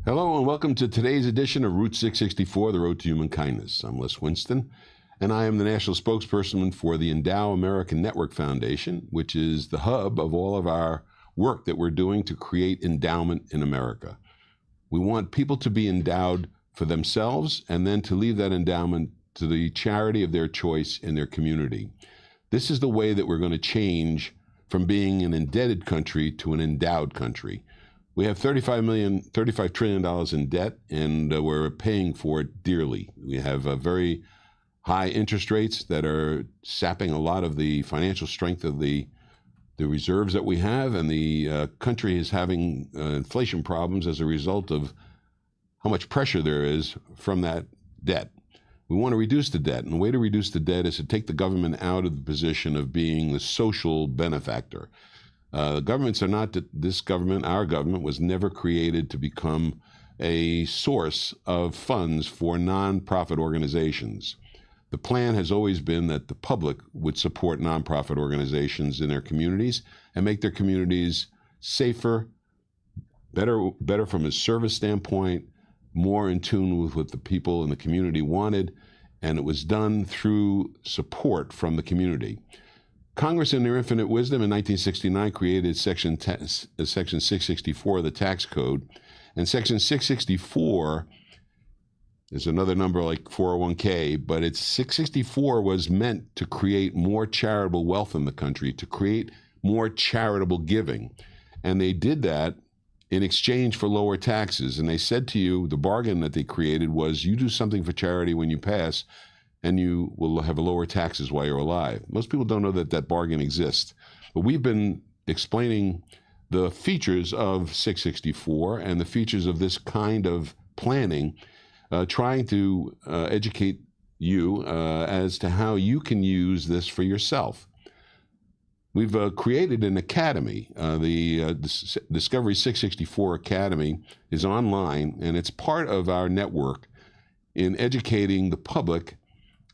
Hello and welcome to today's edition of Route 664, The Road to Human Kindness. I'm Les Winston, and I am the national spokesperson for the Endow America Network Foundation, which is the hub of all of our work that we're doing to create endowment in America. We want people to be endowed for themselves and then to leave that endowment to the charity of their choice in their community. This is the way that we're going to change from being an indebted country to an endowed country. We have $35 trillion in debt, and we're paying for it dearly. We have very high interest rates that are sapping a lot of the financial strength of the reserves that we have, and the country is having inflation problems as a result of how much pressure there is from that debt. We want to reduce the debt, and the way to reduce the debt is to take the government out of the position of being the social benefactor. Governments are not, this government, our government, was never created to become a source of funds for nonprofit organizations. The plan has always been that the public would support nonprofit organizations in their communities and make their communities safer, better from a service standpoint, more in tune with what the people in the community wanted, and it was done through support from the community. Congress, in their infinite wisdom, in 1969 created Section 664 of the tax code, and Section 664 is another number like 401k, but it's 664 was meant to create more charitable wealth in the country, to create more charitable giving. And they did that in exchange for lower taxes. And they said to you, the bargain that they created was, you do something for charity when you pass, and you will have lower taxes while you're alive. Most people don't know that that bargain exists. But we've been explaining the features of 664 and the features of this kind of planning, trying to educate you as to how you can use this for yourself. We've created an academy. The Discovery 664 Academy is online, and it's part of our network in educating the public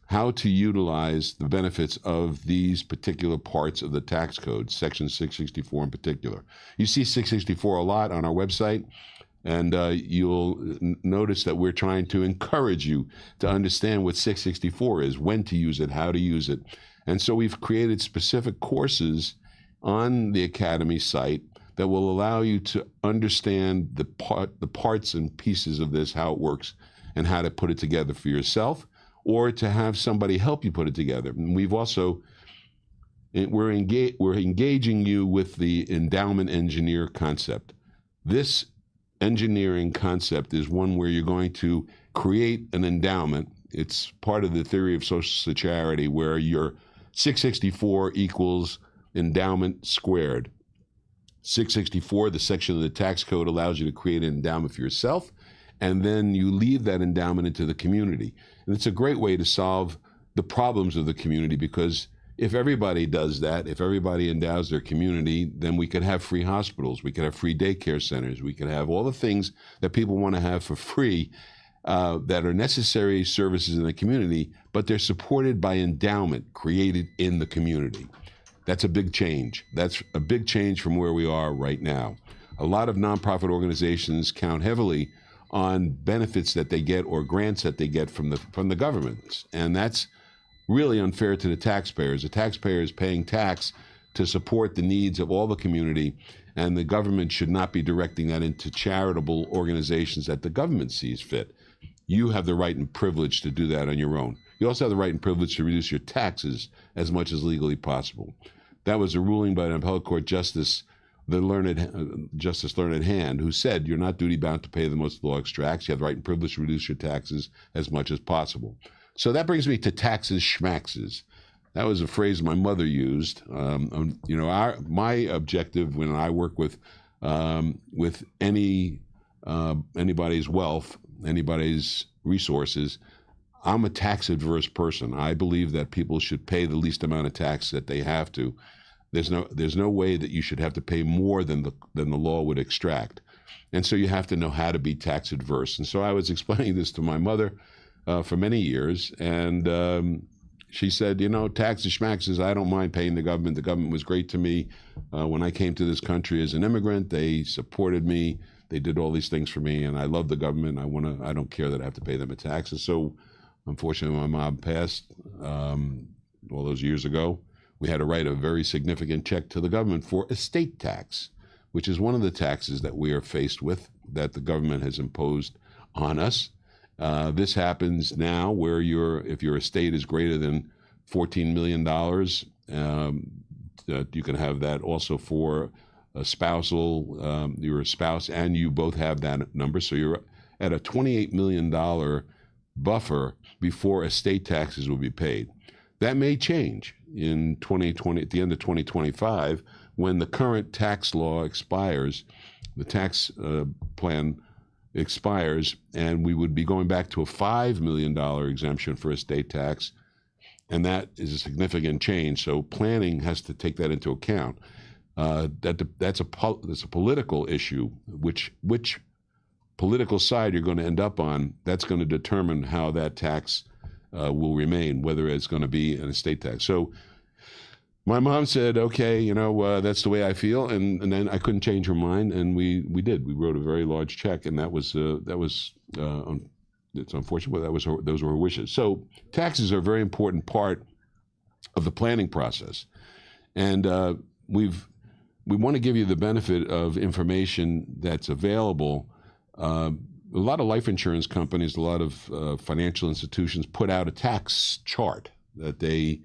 how to utilize the benefits of these particular parts of the tax code, Section 664 in particular. You see 664 a lot on our website, and you'll notice that we're trying to encourage you to understand what 664 is, when to use it, how to use it. And so we've created specific courses on the Academy site that will allow you to understand the parts and pieces of this, how it works, and how to put it together for yourself, or to have somebody help you put it together. And we've also, we're engaging you with the endowment engineer concept. This engineering concept is one where you're going to create an endowment. It's part of the theory of social charity, where your 664 equals endowment squared. 664, the section of the tax code, allows you to create an endowment for yourself, and then you leave that endowment into the community. And it's a great way to solve the problems of the community, because if everybody does that, if everybody endows their community, then we could have free hospitals, we could have free daycare centers, we could have all the things that people want to have for free that are necessary services in the community, but they're supported by endowment created in the community. That's a big change. That's a big change from where we are right now. A lot of nonprofit organizations count heavily on benefits that they get or grants that they get from the governments. And that's really unfair to the taxpayers. The taxpayer is paying tax to support the needs of all the community, and the government should not be directing that into charitable organizations that the government sees fit. You have the right and privilege to do that on your own. You also have the right and privilege to reduce your taxes as much as legally possible. That was a ruling by an appellate court justice, Justice Learned Hand, who said you're not duty-bound to pay the most the law extracts. You have the right and privilege to reduce your taxes as much as possible. So that brings me to taxes schmaxes. That was a phrase my mother used. My objective when I work with anybody's wealth, anybody's resources, I'm a tax-adverse person. I believe that people should pay the least amount of tax that they have to. There's no way that you should have to pay more than the law would extract. And so you have to know how to be tax adverse. And so I was explaining this to my mother for many years, and She said, you know, taxes, schmaxes, I don't mind paying the government. The government was great to me. When I came to this country as an immigrant, they supported me. They did all these things for me, and I love the government. I don't care that I have to pay them a taxes. So unfortunately, my mom passed all those years ago. We had to write a very significant check to the government for estate tax, which is one of the taxes that we are faced with that the government has imposed on us. This happens now where if your estate is greater than $14 million, you can have that also for a spousal, you're a spouse and you both have that number. So you're at a $28 million buffer before estate taxes will be paid. That may change in 2020, at the end of 2025, when the current tax law expires, the tax plan expires, and we would be going back to a $5 million exemption for estate tax, and that is a significant change. So planning has to take that into account. That's a political issue. Which political side you're going to end up on, that's going to determine how that tax will remain, whether it's going to be an estate tax. So my mom said, okay, you know, that's the way I feel. And then I couldn't change her mind. And we did. We wrote a very large check. And it's unfortunate, but those were her wishes. So taxes are a very important part of the planning process. And we want to give you the benefit of information that's available. A lot of life insurance companies, a lot of financial institutions put out a tax chart that they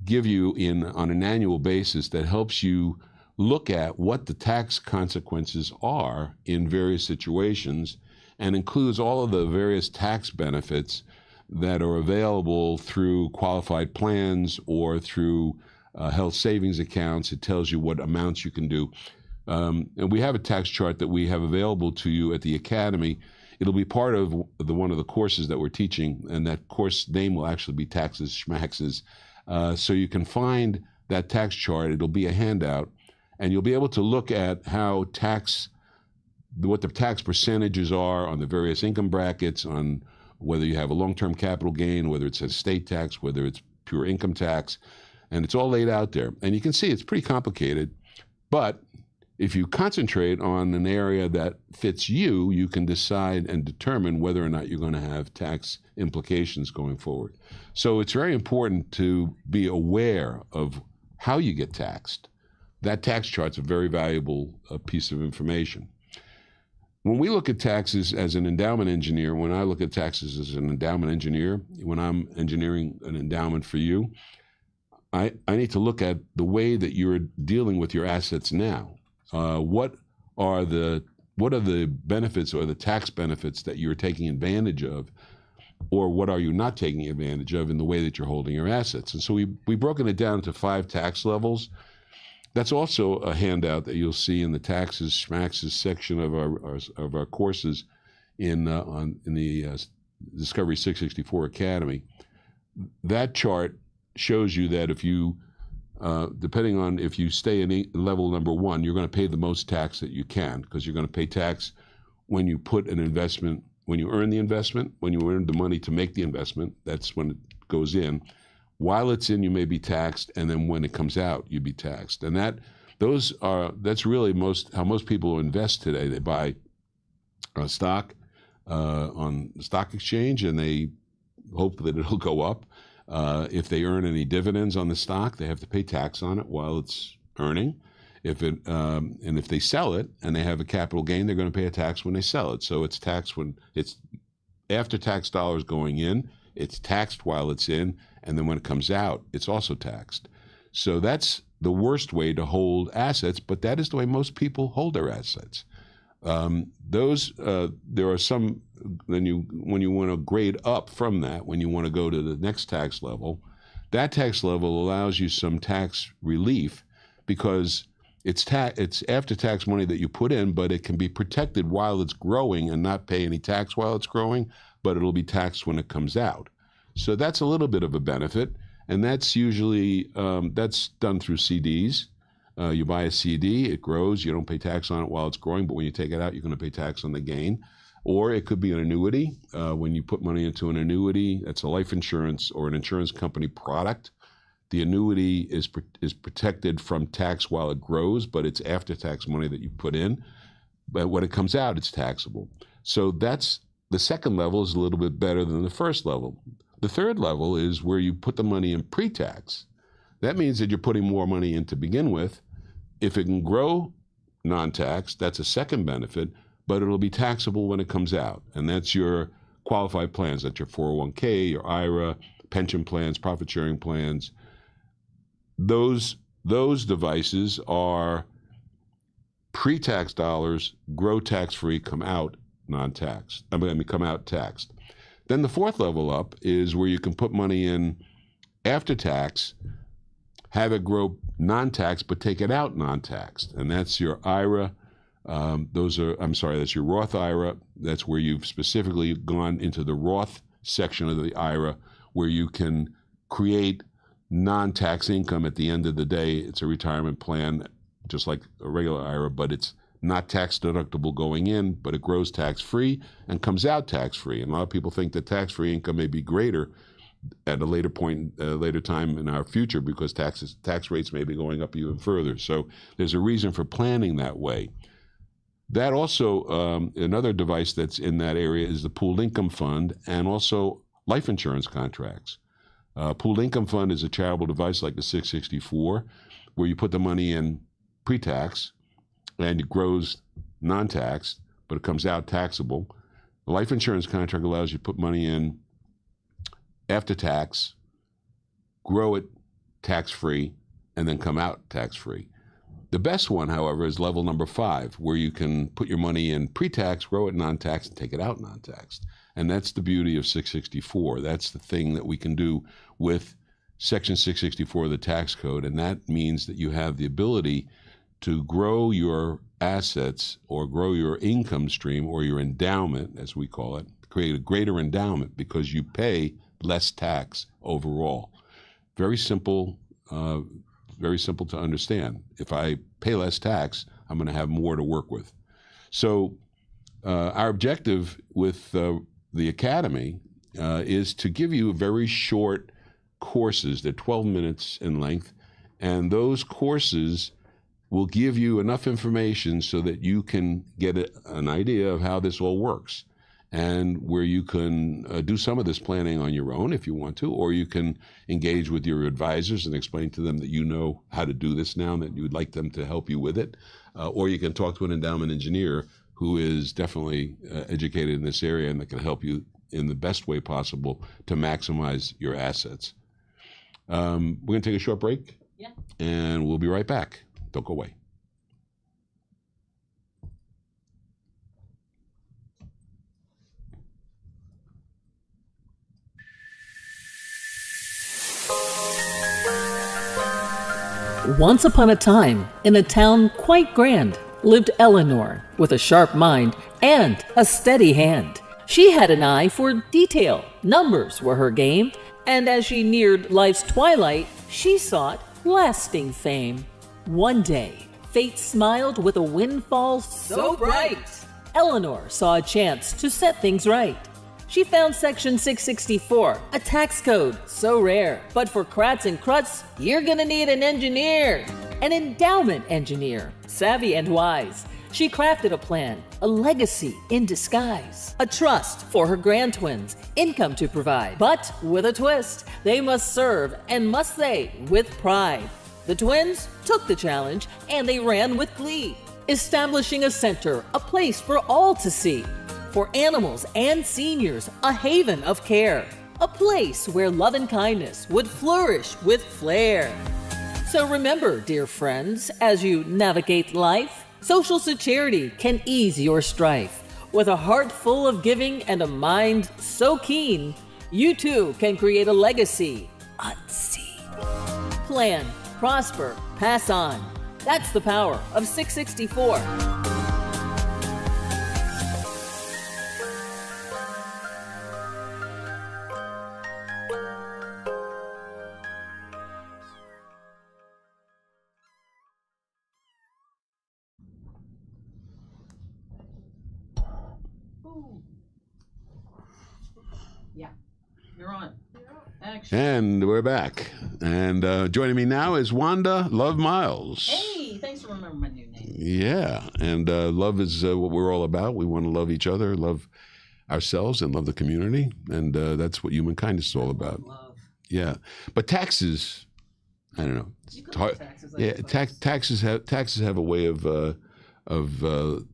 give you on an annual basis that helps you look at what the tax consequences are in various situations and includes all of the various tax benefits that are available through qualified plans or through health savings accounts. It tells you what amounts you can do. And we have a tax chart that we have available to you at the Academy. It'll be part of one of the courses that we're teaching, and that course name will actually be Taxes, Schmaxes. So you can find that tax chart. It'll be a handout, and you'll be able to look at what the tax percentages are on the various income brackets, on whether you have a long-term capital gain, whether it's estate tax, whether it's pure income tax, and it's all laid out there. And you can see it's pretty complicated, but if you concentrate on an area that fits you, you can decide and determine whether or not you're going to have tax implications going forward. So it's very important to be aware of how you get taxed. That tax chart's a very valuable piece of information. When we look at taxes as an endowment engineer, when I look at taxes as an endowment engineer, when I'm engineering an endowment for you, I need to look at the way that you're dealing with your assets now. What are the benefits or the tax benefits that you're taking advantage of, or what are you not taking advantage of in the way that you're holding your assets? And so we've broken it down to 5 tax levels. That's also a handout that you'll see in the Taxes, Schmaxes section of our courses in the Discovery 664 Academy. That chart shows you that if you depending on if you stay in level number 1, you're going to pay the most tax that you can, because you're going to pay tax when you put an investment, when you earn the investment, when you earn the money to make the investment. That's when it goes in. While it's in, you may be taxed, and then when it comes out, you be taxed. And that's really how most people invest today. They buy stock on the stock exchange, and they hope that it'll go up. If they earn any dividends on the stock, they have to pay tax on it while it's earning. And if they sell it and they have a capital gain, they're going to pay a tax when they sell it. So it's taxed when it's after tax dollars going in, it's taxed while it's in, and then when it comes out, it's also taxed. So that's the worst way to hold assets, but that is the way most people hold their assets. There are some, when you want to grade up from that, when you want to go to the next tax level, that tax level allows you some tax relief because it's after-tax money that you put in, but it can be protected while it's growing and not pay any tax while it's growing, but it'll be taxed when it comes out. So that's a little bit of a benefit, and that's usually that's done through CDs. You buy a CD, it grows, you don't pay tax on it while it's growing, but when you take it out, you're going to pay tax on the gain. Or it could be an annuity. When you put money into an annuity, that's a life insurance or an insurance company product. The annuity is protected from tax while it grows, but it's after-tax money that you put in. But when it comes out, it's taxable. So that's the second level is a little bit better than the first level. The third level is where you put the money in pre-tax. That means that you're putting more money in to begin with. If it can grow non-tax, that's a second benefit, but it'll be taxable when it comes out. And that's your qualified plans. That's your 401k, your IRA, pension plans, profit sharing plans. Those devices are pre-tax dollars, grow tax-free, come out non-taxed. Come out taxed. Then the fourth level up is where you can put money in after tax, have it grow non-taxed, but take it out non-taxed. And that's your IRA. That's your Roth IRA. That's where you've specifically gone into the Roth section of the IRA, where you can create non-tax income at the end of the day. It's a retirement plan, just like a regular IRA, but it's not tax deductible going in, but it grows tax-free and comes out tax-free. And a lot of people think that tax-free income may be greater at a later point, later time in our future, because tax rates may be going up even further. So there's a reason for planning that way. That also, another device that's in that area is the pooled income fund and also life insurance contracts. Pooled income fund is a charitable device like the 664, where you put the money in pre-tax and it grows non-taxed, but it comes out taxable. The life insurance contract allows you to put money in after tax, grow it tax-free, and then come out tax-free. The best one, however, is level number 5, where you can put your money in pre-tax, grow it non-taxed, and take it out non-taxed. And that's the beauty of 664. That's the thing that we can do with Section 664 of the tax code, and that means that you have the ability to grow your assets or grow your income stream or your endowment, as we call it, create a greater endowment because you pay less tax overall. Very simple to understand. If I pay less tax, I'm going to have more to work with. So our objective with the Academy is to give you very short courses. They're 12 minutes in length, and those courses will give you enough information so that you can get an idea of how this all works, and where you can do some of this planning on your own if you want to, or you can engage with your advisors and explain to them that you know how to do this now and that you would like them to help you with it, or you can talk to an endowment engineer who is definitely educated in this area and that can help you in the best way possible to maximize your assets. We're going to take a short break, and we'll be right back. Don't go away. Once upon a time, in a town quite grand, lived Eleanor, with a sharp mind and a steady hand. She had an eye for detail, numbers were her game, and as she neared life's twilight, she sought lasting fame. One day, fate smiled with a windfall so bright. Eleanor saw a chance to set things right. She found Section 664, a tax code so rare. But for Kratz and Krutz, you're gonna need an engineer, an endowment engineer, savvy and wise. She crafted a plan, a legacy in disguise, a trust for her grand-twins, income to provide. But with a twist, they must serve, and must they, with pride. The twins took the challenge, and they ran with glee, establishing a center, a place for all to see. For animals and seniors, a haven of care, a place where love and kindness would flourish with flair. So remember, dear friends, as you navigate life, social security can ease your strife. With a heart full of giving and a mind so keen, you too can create a legacy unseen. Plan, prosper, pass on. That's the power of 664. Ooh. Yeah, you're on. Action. And we're back. And joining me now is Wanda Love Miles. Hey, thanks for remembering my new name. Yeah, and love is what we're all about. We want to love each other, love ourselves, and love the community. And that's what human kindness is all about. Love. Yeah, but taxes, I don't know. You could love taxes. Taxes have a way of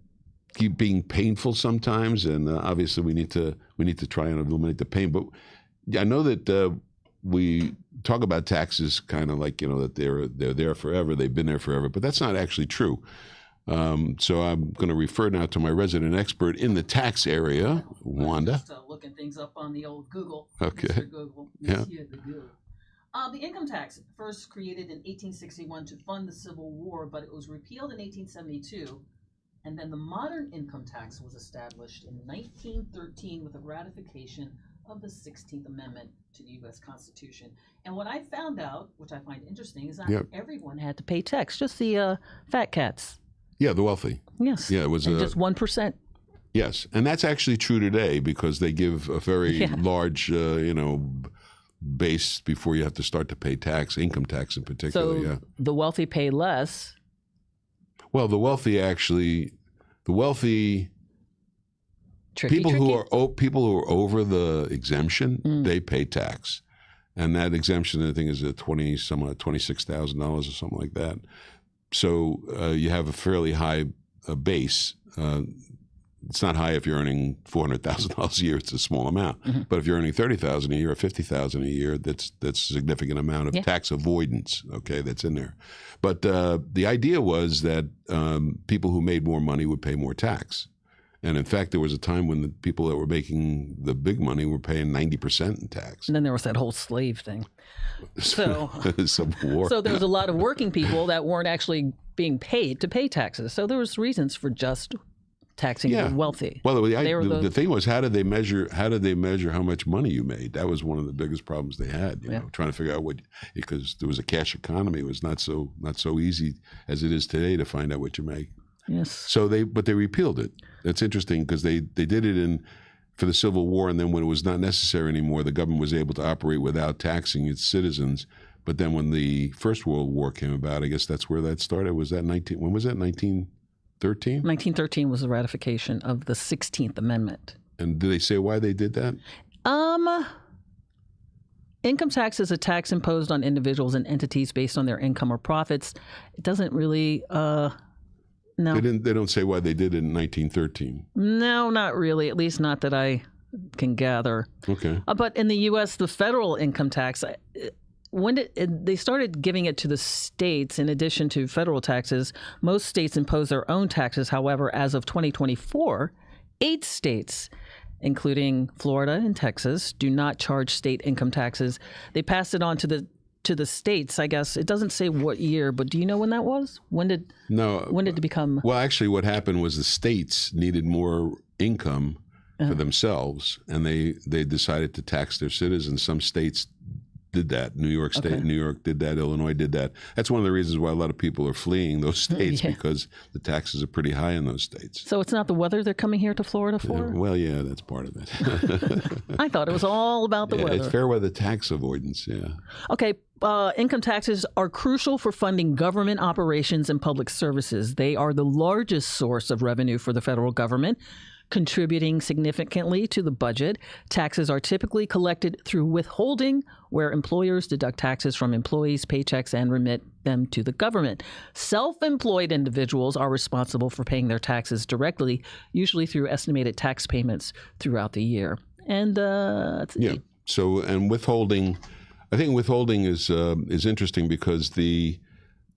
keep being painful sometimes, and obviously we need to try and eliminate the pain. But I know that we talk about taxes kind of like, that they're there forever, they've been there forever, but that's not actually true. So I'm going to refer now to my resident expert in the tax area, Wanda. Just looking things up on the old Google. Okay. Mr. Google. Yeah. Monsieur the Google. The income tax, first created in 1861 to fund the Civil War, but it was repealed in 1872. And then the modern income tax was established in 1913 with a ratification of the 16th Amendment to the U.S. Constitution. And what I found out, which I find interesting, is that everyone had to pay tax, just the fat cats. Yeah, the wealthy. Yes. Yeah, it was just 1%. Yes, and that's actually true today because they give a very large, base before you have to start to pay tax, income tax in particular. So the wealthy pay less. Well, the wealthy people who are over the exemption, they pay tax, and that exemption I think is $26,000 or something like that. So you have a fairly high base. It's not high if you're earning $400,000 a year; it's a small amount. But if you're earning $30,000 a year or $50,000 a year, that's a significant amount of tax avoidance. Okay, that's in there. But the idea was that people who made more money would pay more tax. And in fact, there was a time when the people that were making the big money were paying 90% in tax. And then there was that whole slave thing. So, Civil War. So there was a lot of working people that weren't actually being paid to pay taxes. So there was reasons for just taxing the wealthy. Well, the thing was, how did they measure how much money you made? That was one of the biggest problems they had. You know, trying to figure out because there was a cash economy. It was not so easy as it is today to find out what you make. Yes. So they repealed it. That's interesting because they did it for the Civil War, and then when it was not necessary anymore, the government was able to operate without taxing its citizens. But then when the First World War came about, I guess that's where that started. Was that when was that? 1913? 1913 was the ratification of the 16th Amendment. And did they say why they did that? Income tax is a tax imposed on individuals and entities based on their income or profits. It doesn't really. No. They don't say why they did it in 1913. No, not really. At least not that I can gather. Okay. But in the U.S., the federal income tax, when they started giving it to the states in addition to federal taxes, most states impose their own taxes. However, as of 2024, 8 states, including Florida and Texas, do not charge state income taxes. They passed it on to the states, I guess. It doesn't say what year, but do you know when that was? When did it become? Well, actually, what happened was the states needed more income for themselves, and they decided to tax their citizens. Some states did that. New York State, New York did that. Illinois did that. That's one of the reasons why a lot of people are fleeing those states because the taxes are pretty high in those states. So it's not the weather they're coming here to Florida for? Well, yeah, that's part of it. I thought it was all about the weather. It's fair weather tax avoidance, Okay, income taxes are crucial for funding government operations and public services. They are the largest source of revenue for the federal government, contributing significantly to the budget. Taxes are typically collected through withholding, where employers deduct taxes from employees' paychecks and remit them to the government. Self-employed individuals are responsible for paying their taxes directly, usually through estimated tax payments throughout the year. And So, and withholding, I think withholding is interesting because the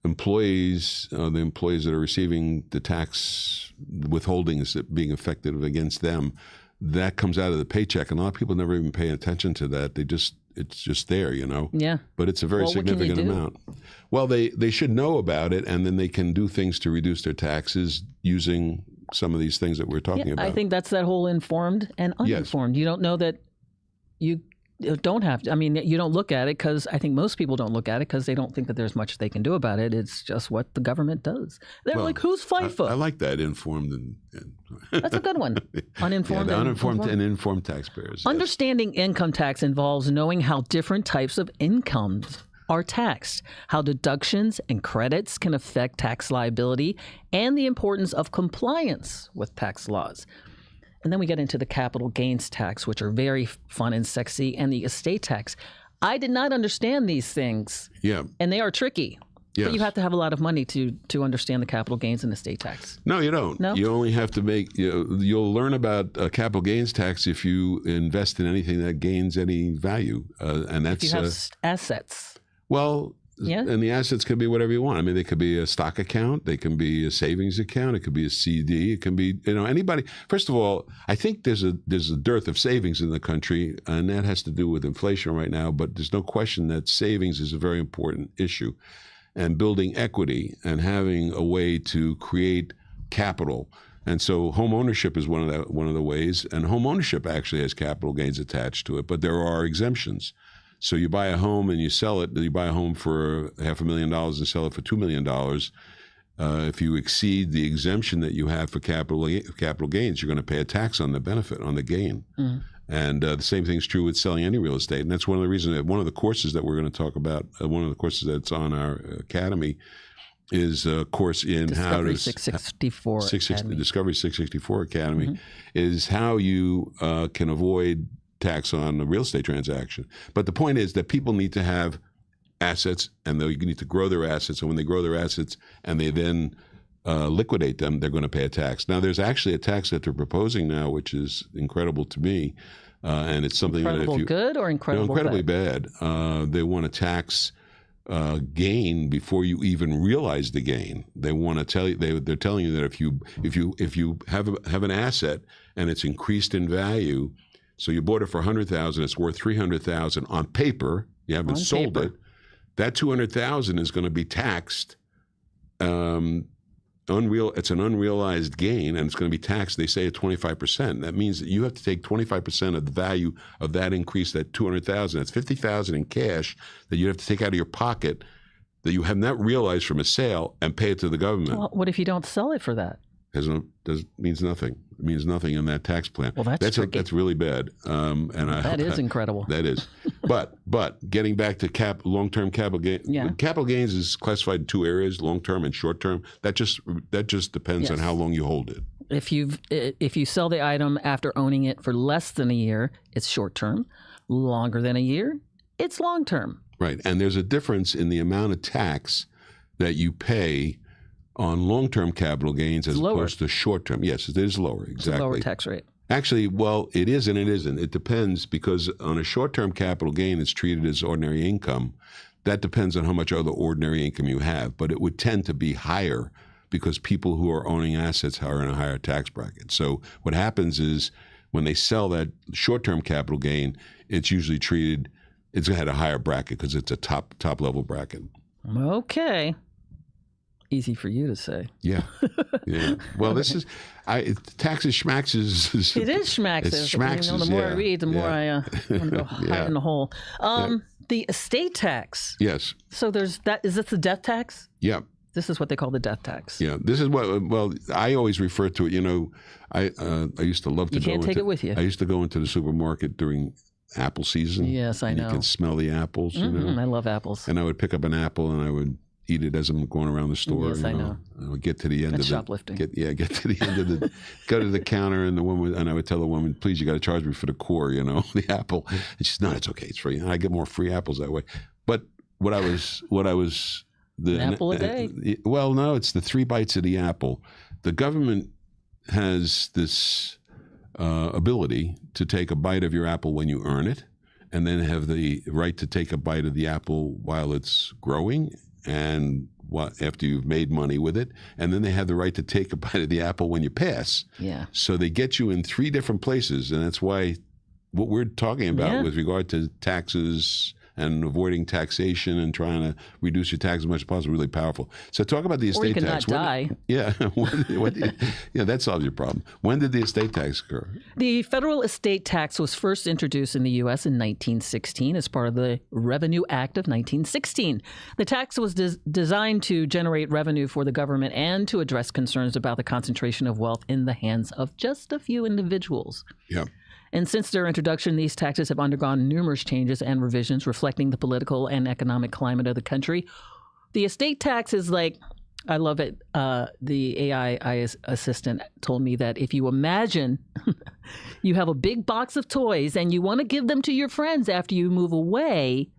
employees that are receiving the tax withholding is being effective against them. That comes out of the paycheck, and a lot of people never even pay attention to that. It's just there, Yeah. But it's a very significant amount. Well, they should know about it, and then they can do things to reduce their taxes using some of these things that we're talking about. I think that's that whole informed and uninformed. You don't know that you don't have to. I mean, you don't look at it because I think most people don't look at it because they don't think that there's much they can do about it. It's just what the government does. They're like, who's FIFA? I like that, informed and That's a good one. Uninformed, uninformed and informed taxpayers. Understanding income tax involves knowing how different types of incomes are taxed, how deductions and credits can affect tax liability, and the importance of compliance with tax laws. And then we get into the capital gains tax, which are very fun and sexy, and the estate tax. I did not understand these things. Yeah. And they are tricky. Yes. But you have to have a lot of money to understand the capital gains and estate tax. No, you don't. No? You only have to you'll learn about capital gains tax if you invest in anything that gains any value. And that's if you have assets. Well, yeah. And the assets can be whatever you want. I mean, they could be a stock account, they can be a savings account, it could be a CD, it can be anybody. First of all, I think there's a dearth of savings in the country, and that has to do with inflation right now. But there's no question that savings is a very important issue, and building equity and having a way to create capital. And so home ownership is one of the ways, and home ownership actually has capital gains attached to it, but there are exemptions. So you buy a home and you sell it. You buy a home for $500,000 and sell it for $2 million. If you exceed the exemption that you have for capital gains, you're going to pay a tax on the benefit, on the gain. Mm. And the same thing is true with selling any real estate. And that's one of the reasons that one of the courses that we're going to talk about, one of the courses that's on our academy, is a course in Discovery 664 Academy. Discovery 664 Academy is how you can avoid tax on a real estate transaction. But the point is that people need to have assets, and they need to grow their assets. And when they grow their assets and they then liquidate them, they're going to pay a tax. Now, there's actually a tax that they're proposing now, which is incredible to me. And it's something incredible that if you... good or incredibly bad. They want to tax gain before you even realize the gain. They want to tell you, they're telling you that if you have an asset and it's increased in value, so you bought it for $100,000, it's worth $300,000 on paper. You haven't sold it. That $200,000 is going to be taxed. It's an unrealized gain, and it's going to be taxed. They say at 25%. That means that you have to take 25% of the value of that increase, that $200,000. That's $50,000 in cash that you have to take out of your pocket that you have not realized from a sale and pay it to the government. Well, what if you don't sell it for that? Means nothing. It means nothing in that tax plan. Well, that's really bad. That is incredible. That is. But getting back to long-term capital gain. Yeah. Capital gains is classified in two areas: long-term and short-term. That just depends on how long you hold it. If you sell the item after owning it for less than a year, it's short-term. Longer than a year, it's long-term. Right, and there's a difference in the amount of tax that you pay on long-term capital gains as opposed to short-term. Yes, it is lower, exactly. It's a lower tax rate. Actually, well, it is and it isn't. It depends, because on a short-term capital gain, it's treated as ordinary income. That depends on how much other ordinary income you have, but it would tend to be higher because people who are owning assets are in a higher tax bracket. So what happens is when they sell that short-term capital gain, it's usually treated, it's at a higher bracket because it's a top-level bracket. Okay. Easy for you to say. Yeah. Well, this is taxes, schmaxes. It is schmaxes. It's schmaxes. The more I read, the more I want to go hide in the hole. The estate tax. Yes. So there's that. Is this the death tax? Yeah. This is what they call the death tax. Yeah. This is what. Well, I always refer to it. I used to love to. You can't take it with you. I used to go into the supermarket during apple season. Yes, I know. You can smell the apples. I love apples. And I would pick up an apple and I would eat it as I'm going around the store. Yes, I know. I would get to the end That's of shoplifting. Get to the end of the, go to the counter, and I would tell the woman, please, you got to charge me for the core, the apple. And she said, no, it's okay, it's free. And I get more free apples that way. But what I was an apple a day. Well, no, it's the 3 bites of the apple. The government has this ability to take a bite of your apple when you earn it, and then have the right to take a bite of the apple while it's growing, and after you've made money with it, and then they have the right to take a bite of the apple when you pass. Yeah. So they get you in 3 different places, and that's why what we're talking about with regard to taxes and avoiding taxation and trying to reduce your tax as much as possible, really powerful. So talk about the estate Or you can tax. not die. Yeah, yeah, that solves your problem. When did the estate tax occur? The federal estate tax was first introduced in the U.S. in 1916 as part of the Revenue Act of 1916. The tax was designed to generate revenue for the government and to address concerns about the concentration of wealth in the hands of just a few individuals. Yeah. And since their introduction, these taxes have undergone numerous changes and revisions reflecting the political and economic climate of the country. The estate tax is like, I love it. The AI assistant told me that if you imagine you have a big box of toys and you want to give them to your friends after you move away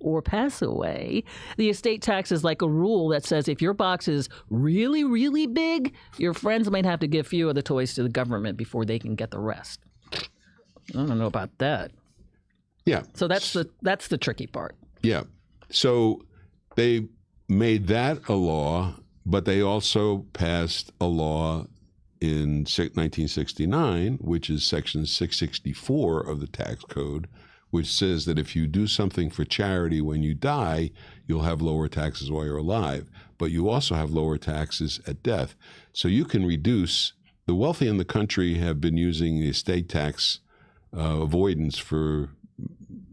or pass away, the estate tax is like a rule that says if your box is really, really big, your friends might have to give few of the toys to the government before they can get the rest. I don't know about that. Yeah. So that's the tricky part. Yeah. So they made that a law, but they also passed a law in 1969, which is Section 664 of the tax code, which says that if you do something for charity when you die, you'll have lower taxes while you're alive. But you also have lower taxes at death. So you can reduce. The wealthy in the country have been using the estate tax avoidance for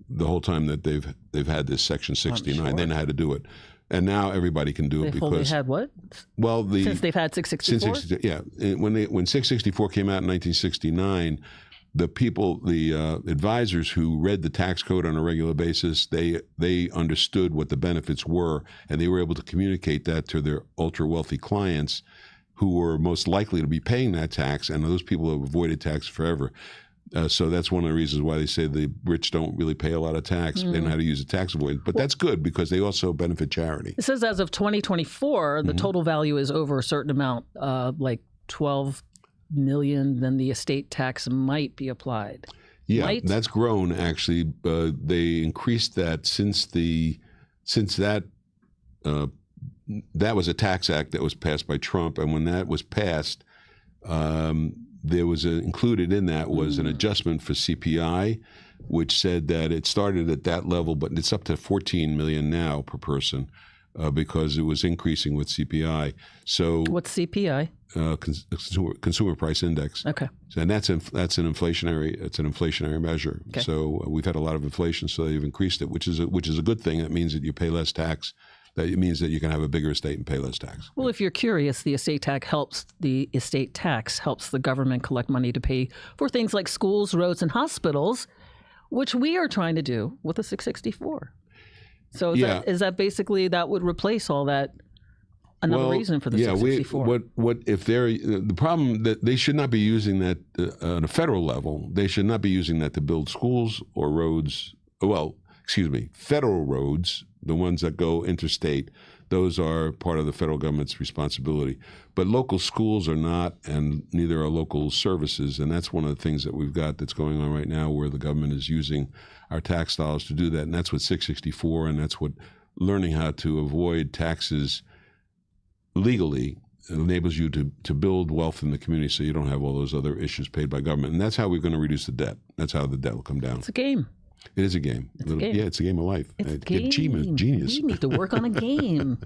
the whole time that they've had this Section 69. Sure. They know how to do it, and now everybody can do it because they've had what? Well, since they've had 664. Yeah, when 664 came out in 1969, the people, the advisors who read the tax code on a regular basis, they understood what the benefits were, and they were able to communicate that to their ultra wealthy clients, who were most likely to be paying that tax, and those people have avoided tax forever. So that's one of the reasons why they say the rich don't really pay a lot of tax. They know how to use a tax avoidance. But that's good because they also benefit charity. It says as of 2024, the total value is over a certain amount, like 12 million, then the estate tax might be applied. Yeah, that's grown actually. They increased that since that was a tax act that was passed by Trump, and when that was passed, there was included in that was an adjustment for CPI, which said that it started at that level, but it's up to 14 million now per person because it was increasing with CPI. So what's CPI? Consumer Price Index. Okay. And that's an inflationary measure. Okay. So we've had a lot of inflation, so they've increased it, which is a good thing. That means that you pay less tax. That it means that you can have a bigger estate and pay less tax. Well, if you're curious, the estate tax helps the government collect money to pay for things like schools, roads, and hospitals, which we are trying to do with the 664. So is that basically that would replace all that? Another reason for the 664. What if the problem that they should not be using that on a federal level? They should not be using that to build schools or roads. Well, excuse me, federal roads. The ones that go interstate, those are part of the federal government's responsibility. But local schools are not, and neither are local services. And that's one of the things that we've got that's going on right now, where the government is using our tax dollars to do that. And that's what 664, and that's what learning how to avoid taxes legally enables you to build wealth in the community so you don't have all those other issues paid by government. And that's how we're going to reduce the debt. That's how the debt will come down. It's a game. It is a game. Yeah, it's a game of life. It's a game. Genius. We need to work on a game.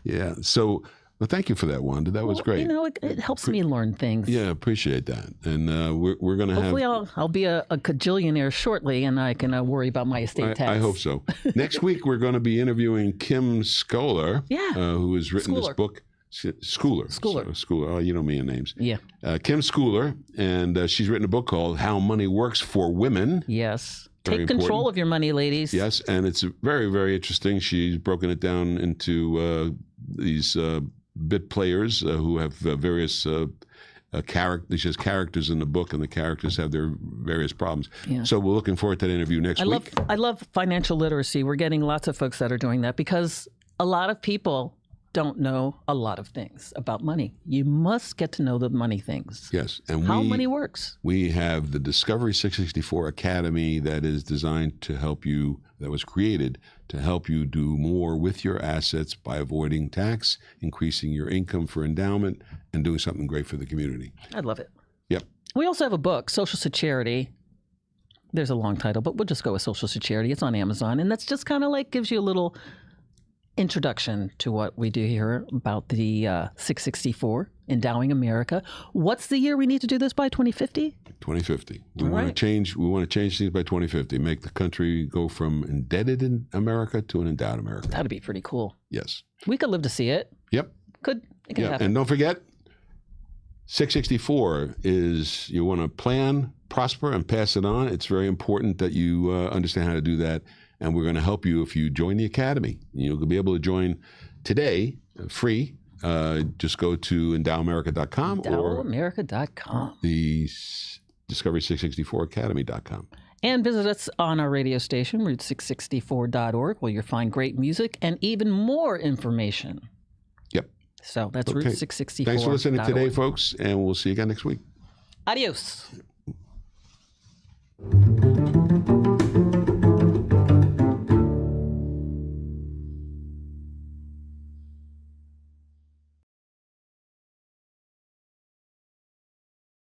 Yeah. So, well, thank you for that, Wanda. That was great. You know, it helps me learn things. Yeah, appreciate that. And we're going to have. Hopefully, I'll be a cajillionaire shortly, and I can worry about my estate tax. I hope so. Next week, we're going to be interviewing Kim Scholar, who has written this book. Schooler. Oh, you know me and names. Yeah. Kim Schooler, and she's written a book called How Money Works for Women. Yes. Take control of your money, ladies. Yes, and it's very, very interesting. She's broken it down into these bit players who have various characters. She has characters in the book, and the characters have their various problems. Yeah. So we're looking forward to that interview next week. I love financial literacy. We're getting lots of folks that are doing that because a lot of people don't know a lot of things about money. You must get to know the money things. Yes. And how money works. We have the Discovery 664 Academy that is designed to help you, that was created to help you do more with your assets by avoiding tax, increasing your income for endowment, and doing something great for the community. I love it. Yep. We also have a book, Social Security. There's a long title, but we'll just go with Social Security. It's on Amazon, and that's just kind of like gives you a little introduction to what we do here about the 664, Endowing America. What's the year we need to do this by? 2050? 2050. We want to change things by 2050. Make the country go from indebted in America to an endowed America. That'd be pretty cool. Yes. We could live to see it. Yep. It can happen. And don't forget, 664 is you want to plan, prosper, and pass it on. It's very important that you understand how to do that. And we're going to help you if you join the Academy. You'll be able to join today, free. Just go to endowamerica.com or the Discovery664academy.com. And visit us on our radio station, route664.org, where you'll find great music and even more information. Yep. So that's Route664. Thanks for listening today, folks, and we'll see you again next week. Adios.